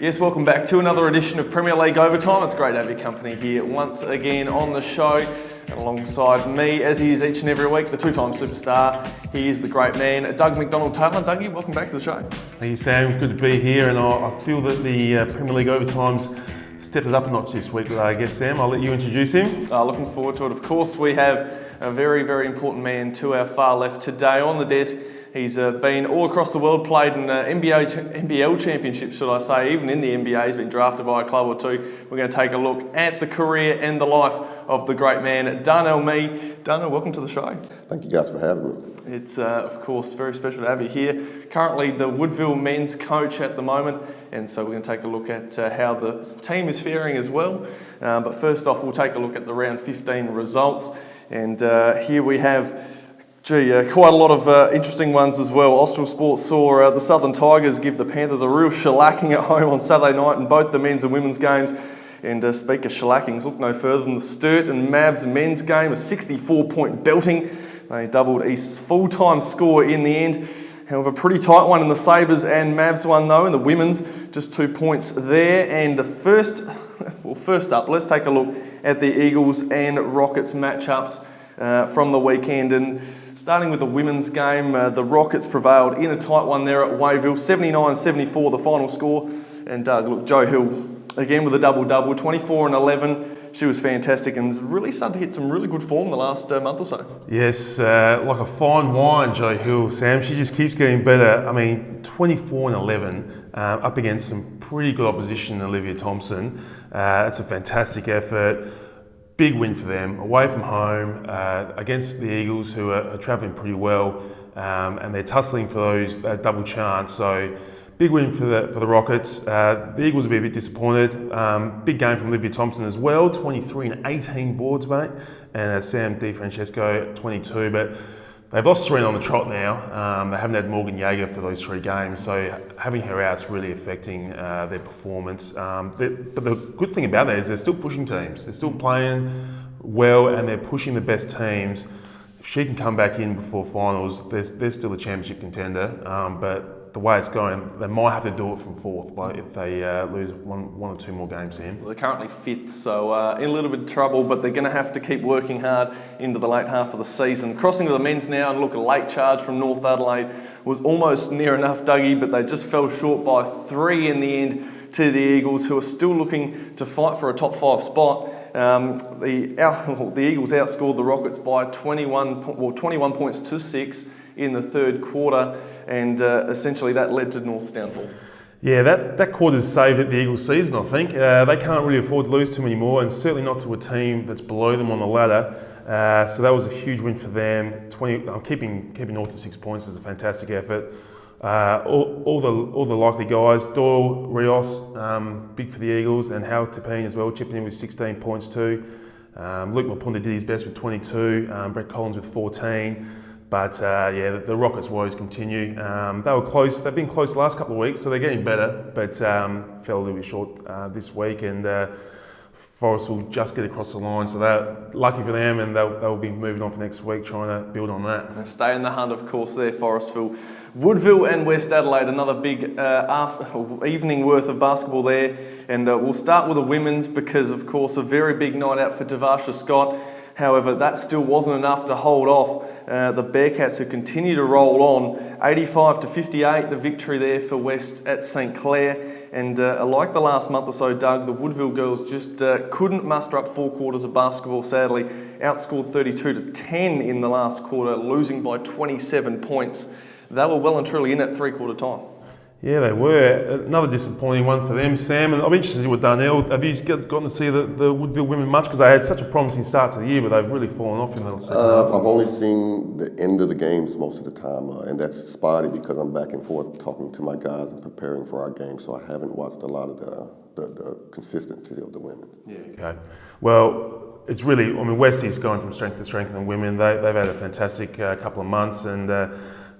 Yes, welcome back to another edition of Premier League Overtime. It's great to have your company here once again on the show. And alongside me, as he is each and every week, the two-time superstar, he is the great man, Doug McDonald-Taylor. Dougie, welcome back to the show. Thank you, Sam. Good to be here, and I feel that the Premier League Overtime's stepped it up a notch this week, I guess, Sam. I'll let you introduce him. Looking forward to it. Of course, we have a very, very important man to our far left today on the desk. He's been all across the world, played in NBL championships, should I say, even in the NBA. He's been drafted by a club or two. We're going to take a look at the career and the life of the great man, Darnell Mee. Darnell, welcome to the show. Thank you guys for having me. It's, of course, very special to have you here. Currently the Woodville men's coach at the moment, and so we're going to take a look at how the team is faring as well. But first off, we'll take a look at the round 15 results. And here we have quite a lot of interesting ones as well. Austral Sports saw the Southern Tigers give the Panthers a real shellacking at home on Saturday night in both the men's and women's games. And speak of shellackings, look no further than the Sturt and Mavs men's game, a 64-point belting. They doubled East's full-time score in the end. However, pretty tight one in the Sabres and Mavs one though, in the women's, just 2 points there. And the first up, let's take a look at the Eagles and Rockets matchups from the weekend. And starting with the women's game, the Rockets prevailed in a tight one there at Woodville, 79-74 the final score. And look, Jo Hill again with a double-double, 24 and 11. She was fantastic and really started to hit some really good form the last month or so. Yes, like a fine wine, Jo Hill, Sam. She just keeps getting better. I mean, 24 and 11 up against some pretty good opposition, Olivia Thompson. That's a fantastic effort. Big win for them, away from home, against the Eagles, who are travelling pretty well, and they're tussling for that double chance. So big win for the Rockets. The Eagles will be a bit disappointed. Big game from Olivia Thompson as well, 23 and 18 boards, mate, and Sam DiFrancesco 22. But they've lost Serena on the trot now. They haven't had Morgan Jaeger for those 3 games, so having her out is really affecting their performance. But the good thing about that is they're still pushing teams. They're still playing well, and they're pushing the best teams. If she can come back in before finals, they're still a championship contender. But the way it's going, they might have to do it from 4th if they lose one or two more games in. Well, they're currently 5th, so in a little bit of trouble, but they're going to have to keep working hard into the late half of the season. Crossing to the men's now, and look, a late charge from North Adelaide was almost near enough, Dougie, but they just fell short by 3 in the end to the Eagles, who are still looking to fight for a top 5 spot. The Eagles outscored the Rockets by 21 points to 6 in the third quarter, and essentially that led to North's downfall. Yeah, that quarter's saved at the Eagles' season, I think. They can't really afford to lose too many more, and certainly not to a team that's below them on the ladder. So that was a huge win for them. Keeping North to 6 points is a fantastic effort. All the likely guys, Doyle, Rios, big for the Eagles, and Howard Tapine as well, chipping in with 16 points too. Luke Mapunda did his best with 22, Brett Collins with 14. But the Rockets' woes continue. They were close. They've been close the last couple of weeks, so they're getting better. But fell a little bit short this week, and Forest will just get across the line. So they're lucky for them, and they'll be moving on for next week, trying to build on that. And stay in the hunt, of course. There, Forestville, Woodville, and West Adelaide. Another big evening worth of basketball there. And we'll start with the women's because, of course, a very big night out for Devasha Scott. However, that still wasn't enough to hold off the Bearcats, who continue to roll on. 85-58, the victory there for West at St Clair. And like the last month or so, Doug, the Woodville girls just couldn't muster up 4 quarters of basketball, sadly. Outscored 32-10 in the last quarter, losing by 27 points. They were well and truly in at 3-quarter time. Yeah, they were. Another disappointing one for them, Sam. And I'm interested to see what Darnell, have you gotten to see the Woodville women much? Because they had such a promising start to the year, but they've really fallen off in the second half. I've only seen the end of the games most of the time, and that's spotty because I'm back and forth talking to my guys and preparing for our game, so I haven't watched a lot of the consistency of the women. Yeah. Okay. Well, it's really, West is going from strength to strength in women. They've had a fantastic couple of months, and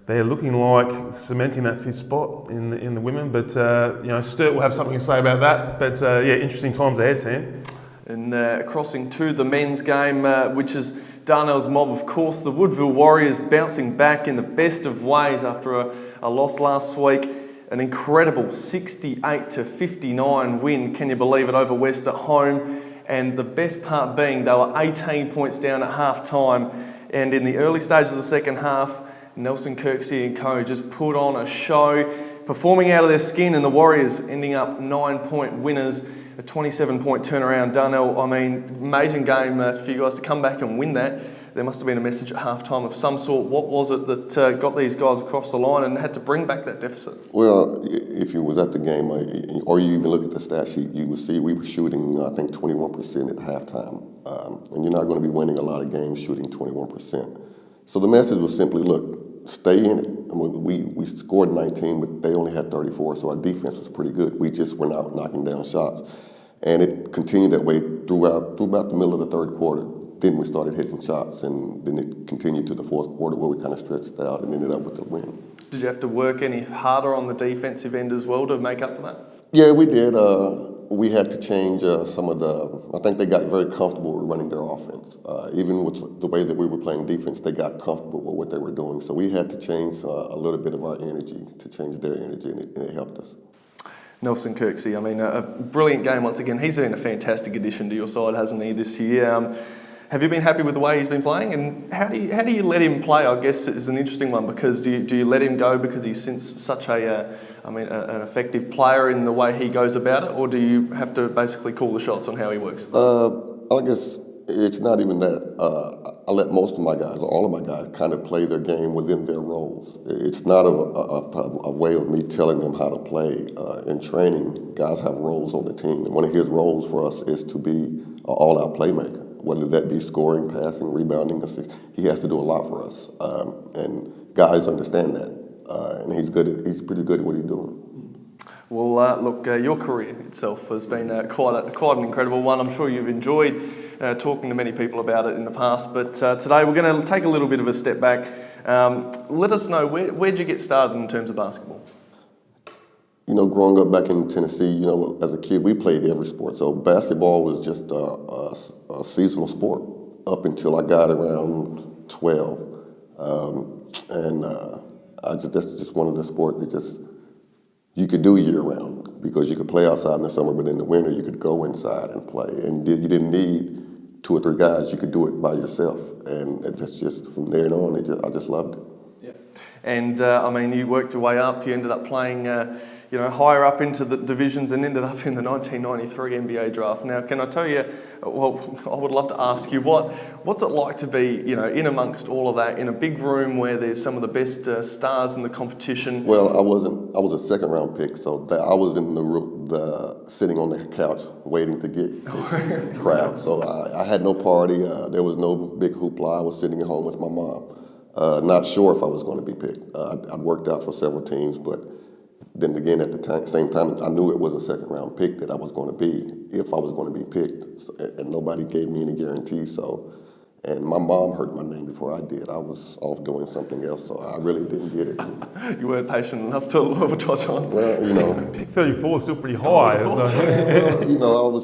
they're looking like cementing that 5th spot in the women, but Sturt will have something to say about that. But interesting times ahead, Sam. And crossing to the men's game, which is Darnell's mob, of course, the Woodville Warriors bouncing back in the best of ways after a loss last week. an incredible 68-59 win, can you believe it, over West at home. And the best part being they were 18 points down at half time, and in the early stages of the second half, Nelson Kirksey and co just put on a show, performing out of their skin, and the Warriors ending up 9-point winners, a 27-point turnaround. Darnell, I mean, amazing game for you guys to come back and win that. There must have been a message at halftime of some sort. What was it that got these guys across the line and had to bring back that deficit? Well, if you was at the game, or you even look at the stat sheet, you would see we were shooting, I think, 21% at halftime. And you're not going to be winning a lot of games shooting 21%. So the message was simply, look, stay in it. I mean, we scored 19, but they only had 34, so our defense was pretty good. We just were not knocking down shots. And it continued that way throughout the middle of the third quarter. Then we started hitting shots, and then it continued to the fourth quarter where we kind of stretched it out and ended up with the win. Did you have to work any harder on the defensive end as well to make up for that? Yeah, we did. We had to change some of I think they got very comfortable with running their offense. Even with the way that we were playing defense, they got comfortable with what they were doing. So we had to change a little bit of our energy to change their energy, and it helped us. Nelson Kirksey, I mean, a brilliant game once again. He's been a fantastic addition to your side, hasn't he, this year? Have you been happy with the way he's been playing? And how do you let him play, I guess, is an interesting one, because do you let him go because he's since such an effective player in the way he goes about it, or do you have to basically call the shots on how he works? I guess it's not even that. I let most of my guys, all of my guys, kind of play their game within their roles. It's not a way of me telling them how to play. In training, guys have roles on the team. And one of his roles for us is to be an all-out playmaker. Whether that be scoring, passing, rebounding, assist, he has to do a lot for us, and guys understand that, and he's pretty good at what he's doing. Well, look, your career itself has been quite an incredible one. I'm sure you've enjoyed talking to many people about it in the past, but today we're going to take a little bit of a step back. Let us know, where did you get started in terms of basketball? You know, growing up back in Tennessee, you know, as a kid, we played every sport. So basketball was just a seasonal sport up until I got around 12. That's just one of the sports that you could do year round, because you could play outside in the summer, but in the winter you could go inside and play. And you didn't need 2 or 3 guys. You could do it by yourself. And just from there on, I just loved it. Yeah. And I mean, you worked your way up. You ended up playing higher up into the divisions and ended up in the 1993 NBA draft. Now, can I tell you, well, I would love to ask you, what's it like to be, in amongst all of that, in a big room where there's some of the best stars in the competition? Well, I was a second round pick, so I was in the room, sitting on the couch waiting to get the crowd. So I had no party. There was no big hoopla. I was sitting at home with my mom. Not sure if I was going to be picked. I'd worked out for several teams, but then again, at the same time, I knew it was a second round pick that I was going to be, if I was going to be picked, and nobody gave me any guarantee. And my mom heard my name before I did. I was off doing something else, so I really didn't get it. You weren't patient enough to touch on. Well, Pick 34 is still pretty high. I was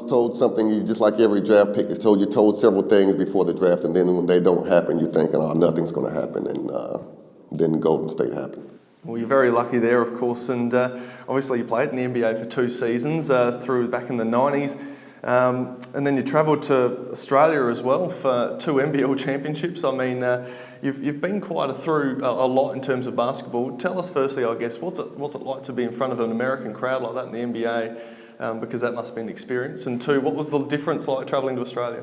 told something, just like every draft pick is told. You're told several things before the draft, and then when they don't happen, you're thinking, nothing's going to happen, and then Golden State happened. Well, you're very lucky there, of course, and obviously you played in the NBA for 2 seasons through back in the 90s, and then you travelled to Australia as well for 2 NBL championships. I mean, you've been through a lot in terms of basketball. Tell us firstly, I guess, what's it like to be in front of an American crowd like that in the NBA, because that must be an experience. And 2, what was the difference like travelling to Australia?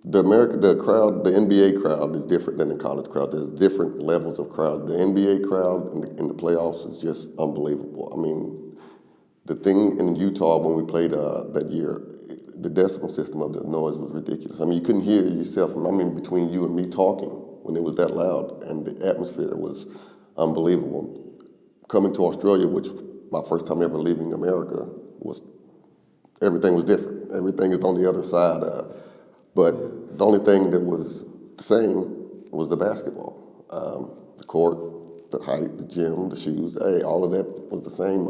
The crowd, the NBA crowd is different than the college crowd. There's different levels of crowd. The NBA crowd in the playoffs is just unbelievable. I mean, the thing in Utah when we played that year, the decimal system of the noise was ridiculous. I mean, you couldn't hear yourself. Between you and me talking when it was that loud, and the atmosphere was unbelievable. Coming to Australia, which my first time ever leaving America, everything was different. Everything is on the other side. But the only thing that was the same was the basketball. The court, the height, the gym, the shoes, all of that was the same.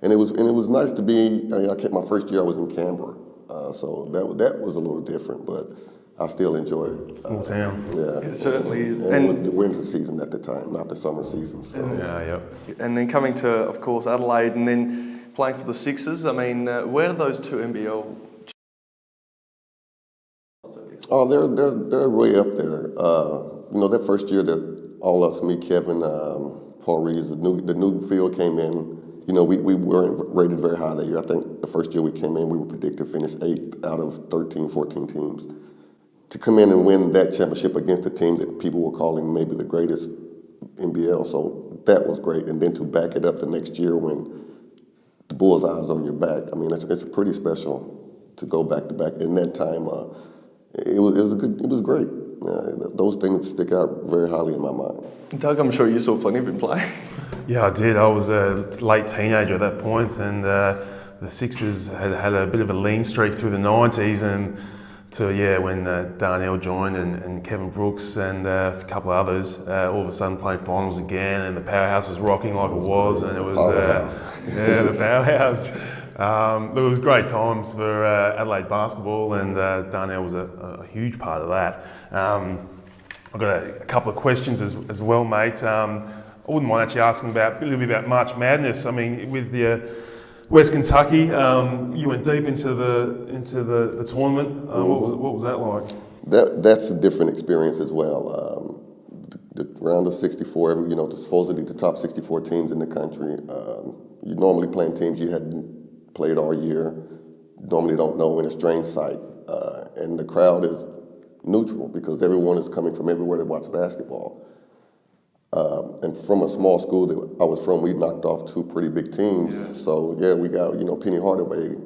And it was nice to be, my first year I was in Canberra, so that was a little different. But I still enjoy it. Small town. Yeah. It certainly is. And with the winter season at the time, not the summer season. So. And then coming to, of course, Adelaide and then playing for the Sixers, I mean, where do those two NBL... Oh, they're way up there. That first year that all of us, me, Kevin, Paul Reeves, the new field came in, we weren't rated very high that year. I think the first year we came in, we were predicted to finish 8th out of 13, 14 teams. To come in and win that championship against a team that people were calling maybe the greatest NBL, so that was great. And then to back it up the next year when the bullseye's on your back, I mean, it's pretty special to go back to back. In that time, it was great. Those things stick out very highly in my mind. Doug, I'm sure you saw plenty of him play. Yeah, I did. I was a late teenager at that point, and the Sixers had a bit of a lean streak through the 90s, and when Darnell joined and Kevin Brooks and a couple of others, all of a sudden playing finals again, and the powerhouse was rocking like it was, and it was the powerhouse. It was great times for Adelaide basketball, and Darnell was a huge part of that. I've got a couple of questions as well, mate. I wouldn't mind actually asking a little bit about March Madness. I mean, with the West Kentucky, you went deep into the tournament. What was that like? That's a different experience as well. The round of 64, supposedly the top 64 teams in the country. You're normally playing teams you hadn't played all year. Normally don't know in a strange sight, and the crowd is neutral because everyone is coming from everywhere to watch basketball. And from a small school that I was from, we knocked off 2 pretty big teams. Yeah. So we got Penny Hardaway.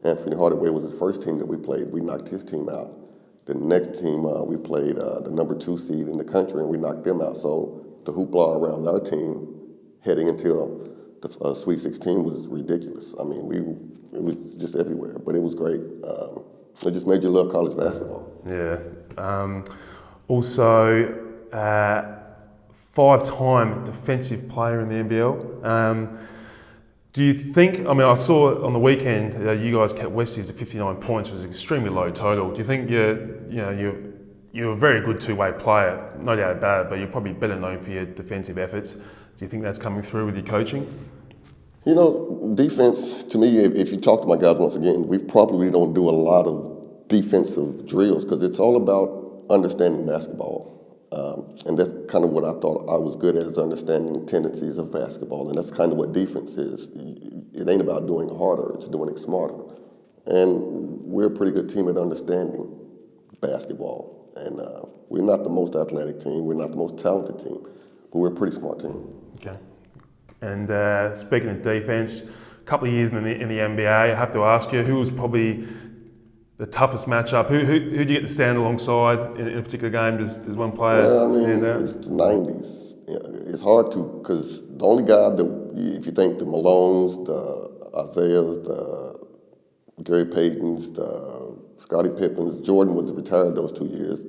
Anthony Hardaway was the first team that we played. We knocked his team out. The next team we played the number 2 seed in the country, and we knocked them out. So the hoopla around our team heading until the Sweet 16 was ridiculous. I mean, it was just everywhere, but it was great. It just made you love college basketball. Yeah. Also, 5-time defensive player in the NBL. Do you think, I saw on the weekend you guys kept Westies at 59 points, which was an extremely low total. Do you think you're a very good two-way player, no doubt about it, but you're probably better known for your defensive efforts. Do you think that's coming through with your coaching? Defense, to me, if you talk to my guys once again, we probably don't do a lot of defensive drills because it's all about understanding basketball. And that's kind of what I thought I was good at, is understanding tendencies of basketball. And that's kind of what defense is. It ain't about doing it harder, it's doing it smarter. And we're a pretty good team at understanding basketball. And we're not the most athletic team, we're not the most talented team, but we're a pretty smart team. Okay. And speaking of defense, a couple of years in the NBA, I have to ask you, who was probably the toughest matchup? Who do you get to stand alongside in a particular game? Does one player stand out? It's the 90s. It's hard to, because the only guy that, if you think the Malones, the Isaiahs, the Gary Paytons, the Scottie Pippens, Jordan was retired those 2 years.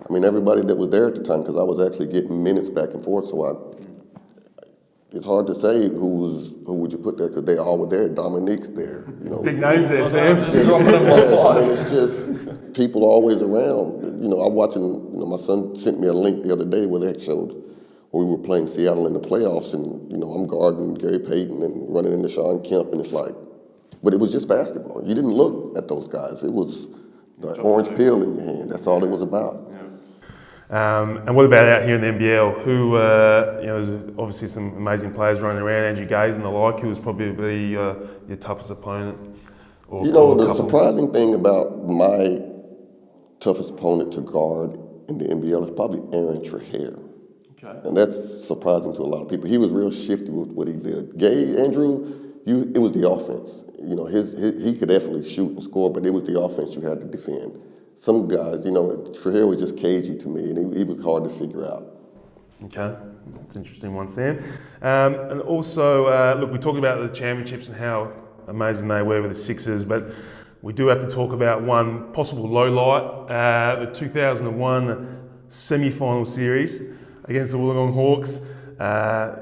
Everybody that was there at the time, because I was actually getting minutes back and forth, so it's hard to say who would you put there, because they all were there. Dominique's there. Big names there, Sam. It's just people always around. I'm watching. My son sent me a link the other day where they showed where we were playing Seattle in the playoffs, and I'm guarding Gary Payton and running into Sean Kemp, and it's like, but it was just basketball. You didn't look at those guys. It was the orange peel in your hand. That's all it was about. And what about out here in the NBL? Who, there's obviously some amazing players running around, Andrew Gaze and the like, who was probably your toughest opponent? The surprising thing about my toughest opponent to guard in the NBL is probably Aaron Trahair. Okay. And that's surprising to a lot of people. He was real shifty with what he did. Andrew, it was the offense. He could definitely shoot and score, but it was the offense you had to defend. Some guys, Trahair was just cagey to me, and he was hard to figure out. Okay, that's an interesting one, Sam. And also, look, we talked about the championships and how amazing they were with the Sixers, but we do have to talk about one possible low light, the 2001 semi-final series against the Wollongong Hawks.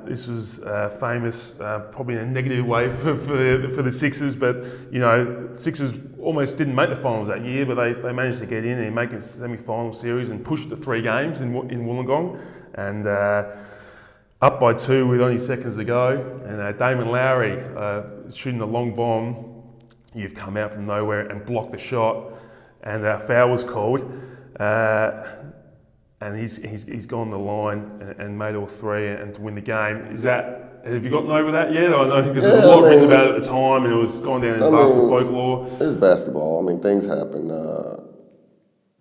This was famous, probably in a negative way for the Sixers, but you know, Sixers almost didn't make the finals that year, but they managed to get in and make a semi-final series and push the 3 games in Wollongong, and up by 2 with only seconds to go, and Damon Lowry shooting a long bomb. You've come out from nowhere and blocked the shot, and a foul was called. And he's gone the line and made all 3 and to win the game. Have you gotten over that yet? I know because there's a lot written about it at the time, and it was gone down in basketball folklore. It's basketball. I mean, things happen.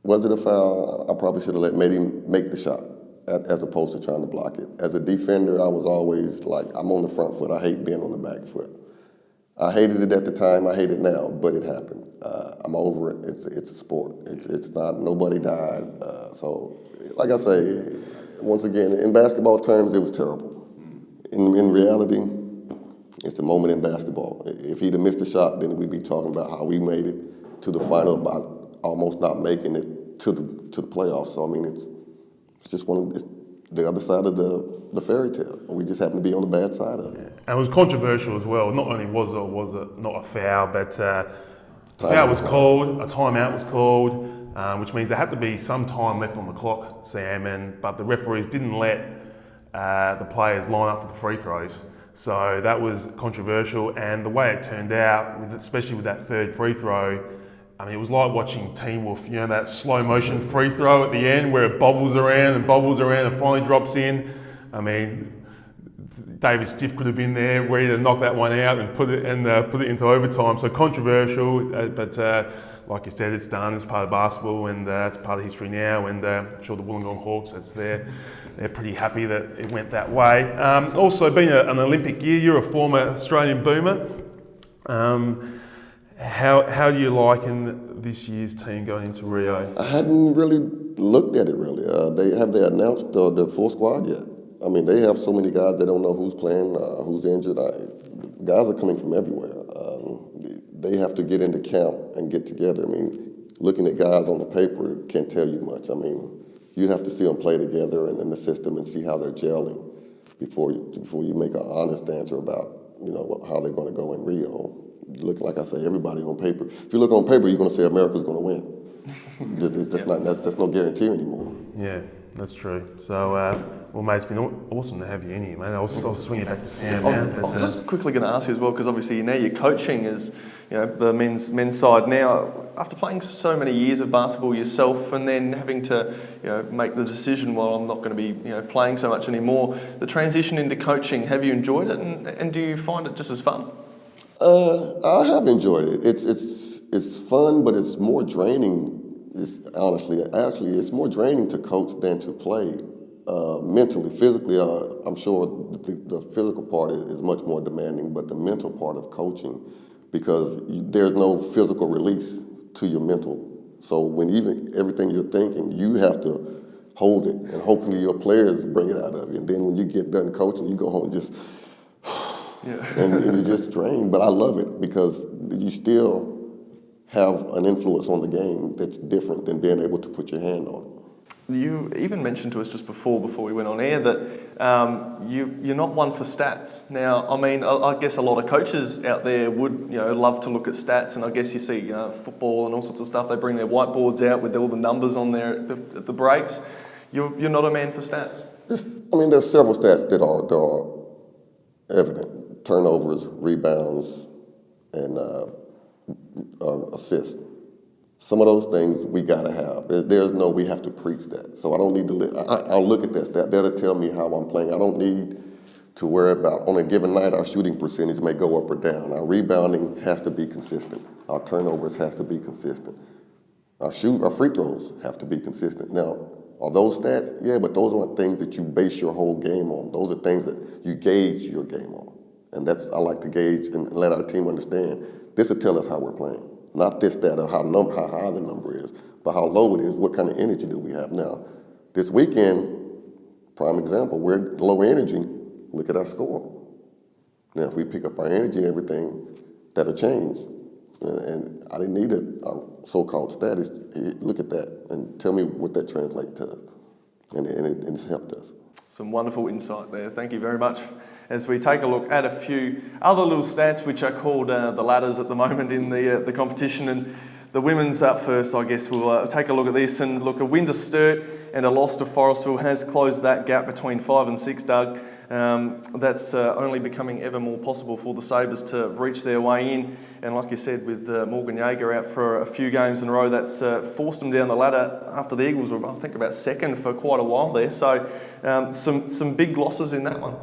Was it a foul? I probably should have made him make the shot as opposed to trying to block it. As a defender, I was always like, I'm on the front foot. I hate being on the back foot. I hated it at the time. I hate it now, but it happened. I'm over it. It's a sport. It's not. Nobody died. So, like I say, once again, in basketball terms, it was terrible. In reality, it's the moment in basketball. If he'd have missed the shot, then we'd be talking about how we made it to the final by almost not making it to the playoffs. So I mean, it's just it's the other side of the fairy tale. We just happen to be on the bad side of it. And it was controversial as well. Not only was it not a foul, but a foul was called, a timeout was called, which means there had to be some time left on the clock, Sam, but the referees didn't let the players line up for the free throws. So that was controversial, and the way it turned out, especially with that 3rd free throw, I mean, it was like watching Teen Wolf, you know, that slow motion free throw at the end where it bobbles around and finally drops in. I mean, David Stiff could have been there ready to knock that one out and put it into overtime. So controversial, but like you said, it's done. It's part of basketball, and it's part of history now. And I'm sure the Wollongong Hawks, they're pretty happy that it went that way. Also, being an Olympic year, you're a former Australian boomer. How do you liken this year's team going into Rio? I hadn't really looked at it really. They announced the full squad yet? I mean, they have so many guys, they don't know who's playing, who's injured. Guys are coming from everywhere. They have to get into camp and get together. I mean, looking at guys on the paper can't tell you much. I mean, you'd have to see them play together and in the system and see how they're gelling before you make an honest answer about, you know, how they're going to go in Rio. Look, like I say, everybody on paper. If you look on paper, you're going to say America's going to win. That's no guarantee anymore. Yeah, that's true. So, well, mate, it's been awesome to have you in here, mate. I'll swing it back to Sam now. I was just quickly going to ask you as well, because obviously now you're coaching as, you know, the men's side now. After playing so many years of basketball yourself, and then having to, you know, make the decision, well, I'm not going to be, you know, playing so much anymore. The transition into coaching, have you enjoyed it, and do you find it just as fun? I have enjoyed it. It's fun, but it's more draining. Actually, it's more draining to coach than to play. Mentally, physically, I'm sure the physical part is much more demanding, but the mental part of coaching, because there's no physical release to your mental. So when even everything you're thinking, you have to hold it, and hopefully your players bring it out of you. And then when you get done coaching, you go home and just. Yeah. and you're just drained, but I love it because you still have an influence on the game that's different than being able to put your hand on it. You even mentioned to us just before we went on air that you're not one for stats. Now, I mean, I guess a lot of coaches out there would, you know, love to look at stats, and I guess you see football and all sorts of stuff. They bring their whiteboards out with all the numbers on there at the breaks. You're not a man for stats. There's several stats that are evident. Turnovers, rebounds, and assists. Some of those things we gotta have. There's no we have to preach that. So I don't need to. I'll look at that stat. That'll tell me how I'm playing. I don't need to worry about on a given night our shooting percentage may go up or down. Our rebounding has to be consistent. Our turnovers has to be consistent. Our free throws have to be consistent. Now, are those stats? Yeah, but those aren't things that you base your whole game on. Those are things that you gauge your game on. And I like to gauge and let our team understand. This will tell us how we're playing. Not this stat of how high the number is, but how low it is, what kind of energy do we have. Now, this weekend, prime example, we're low energy. Look at our score. Now, if we pick up our energy, everything, that'll change. And I didn't need a so-called stat. Look at that and tell me what that translates to. And it's helped us. Some wonderful insight there. Thank you very much. As we take a look at a few other little stats, which are called the ladders at the moment in the competition, and the women's up first, I guess we'll take a look at this and look. A win to Sturt and a loss to Forestville has closed that gap between 5 and 6, Doug. That's only becoming ever more possible for the Sabres to reach their way in. And like you said, with Morgan Jaeger out for a few games in a row, that's forced them down the ladder after the Eagles were, I think, about second for quite a while there. So some big losses in that one.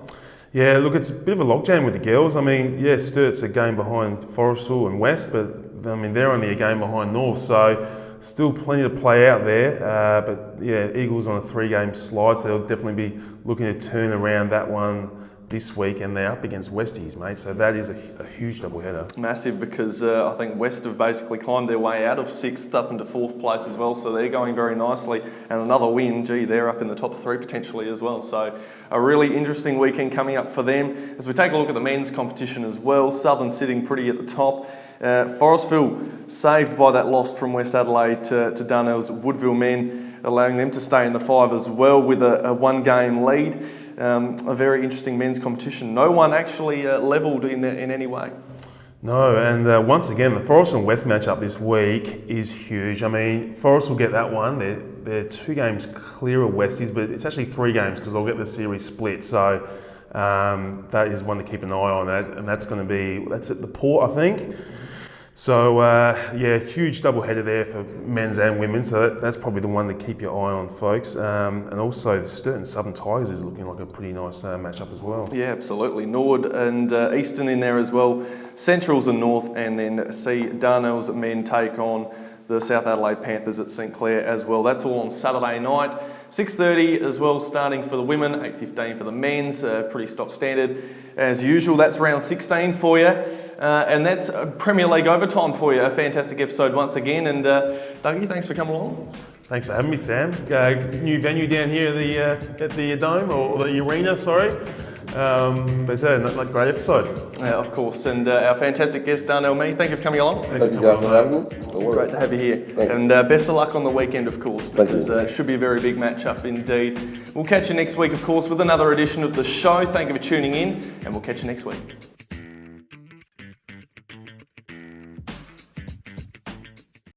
Yeah, look, it's a bit of a logjam with the girls. I mean, yeah, Sturt's a game behind Forestville and West, but I mean, they're only a game behind North, so still plenty to play out there. But yeah, Eagles on a 3-game slide, so they'll definitely be looking to turn around that one this week, and they're up against Westies, mate. So that is a huge doubleheader. Massive, because I think West have basically climbed their way out of 6th up into 4th place as well. So they're going very nicely, and another win, gee, they're up in the top 3 potentially as well. So a really interesting weekend coming up for them. As we take a look at the men's competition as well, Southern sitting pretty at the top. Forestville saved by that loss from West Adelaide to Darnell's Woodville Men, allowing them to stay in the 5 as well with a 1-game lead. A very interesting men's competition. No one actually levelled in any way. No, and once again, the Forest and West matchup this week is huge. I mean, Forest will get that one. They're 2 games clear of Westies, but it's actually 3 games because they'll get the series split. So that is one to keep an eye on, and that's at the Port, I think. So yeah, huge doubleheader there for men's and women. So that's probably the one to keep your eye on, folks. And also the Sturt and Southern Tigers is looking like a pretty nice matchup as well. Yeah, absolutely. Nord and Eastern in there as well. Centrals and North, and then see Darnell's Men take on the South Adelaide Panthers at St Clair as well. That's all on Saturday night. 6:30 as well, starting for the women, 8:15 for the men's, pretty stock standard. As usual, that's round 16 for you. And that's Premier League overtime for you. A fantastic episode once again. And Dougie, thanks for coming along. Thanks for having me, Sam. New venue down here at the Dome, or the arena, sorry. But it's a great episode. Yeah, of course. And our fantastic guest, Darnell Mee, thank you for coming along. Thank you guys for having me. Great to have you here. Thank you. And best of luck on the weekend, of course, because it should be a very big matchup indeed. We'll catch you next week, of course, with another edition of the show. Thank you for tuning in, and we'll catch you next week.